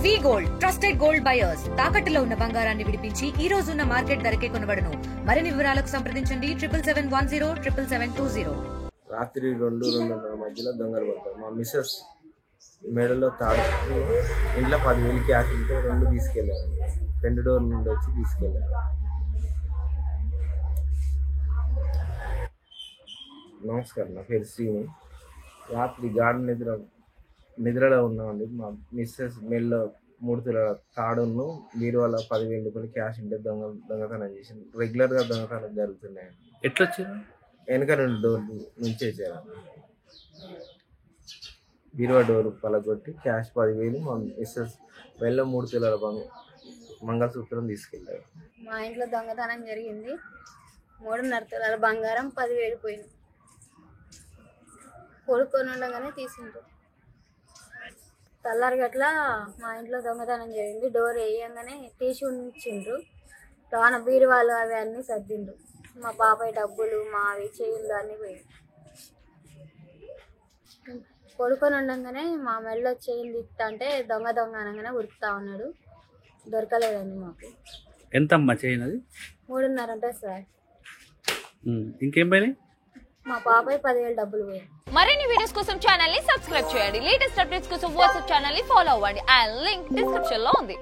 వి gold trusted gold buyers తాకట్టులో ఉన్న బంగారాన్ని విడిపించి ఈ రోజు ఉన్న మార్కెట్ ధరకే కొనబడును. మరిన్ని వివరాలకు సంప్రదించండి 77107720. రాత్రి 2-2:30 మధ్యలో దొంగలు పడతారు. మా మిస్సెస్ మెడలో తాడు ఇంట్లో 10,000 క్యాష్ ఉంటే 2 తీసుకెళ్ళారు. ఫ్రంట్ డోర్ నుండి వచ్చి తీసుకెళ్ళారు. నమస్కారం, నా పేరు శ్రీని. రాత్రి గాఢ నిద్రలో ఉన్నామండి. మా మిస్సెస్ మెడలో 3 తులాల తాడును బీరువాలో 10,000 రూపాయలు క్యాష్ ఉంటే దొంగతనం చేసింది. రెగ్యులర్గా దొంగతనం జరుగుతున్నాయండి. ఎట్లా వచ్చారు? వెనక 2 డోర్లు నుంచేసారు. బీరువా డోర్ పలగొట్టి క్యాష్ 10,000, మా మిస్సెస్ మెడలో 3 తులాల మంగళసూత్రం తీసుకెళ్ళారు. మా ఇంట్లో దొంగతనం జరిగింది. 3.5 తులాల బంగారం 10,000 పోయింది. కొడుకొని ఉండగానే తీసిండ్రు. తెల్లారిగట్ల మా ఇంట్లో దొంగతనం జరిగింది. డోర్ వేయంగానే తీసి ఉంచిండ్రు. లోన బీరువాళ్ళు అవి అన్నీ సర్దిండ్రు. మా బాబాయ్ డబ్బులు, మావి చైన్లు అన్నీ పోయాయి. కొడుకొని ఉండగానే మా మెడలో చైన్ తిప్పుతుంటే దొంగ అనగానే ఉరుకుతా ఉన్నాడు. దొరకలేదండి మాకు. ఎంతమ్మా చైన్ అది? 3.5 ఉంటుంది సార్. ఇంకేం పోయినాయి? మా బాబాయ్ 10,000 డబ్బులు పోయాయి. మరిన్ని వీడియోస్ కోసం ఛానల్ ని సబ్స్క్రైబ్ చేయండి. లేటెస్ట్ అప్డేట్స్ కోసం వాట్సాప్ ఛానల్ ని ఫాలో అవ్వండి. అండ్ లింక్ డిస్క్రిప్షన్ లో ఉంది.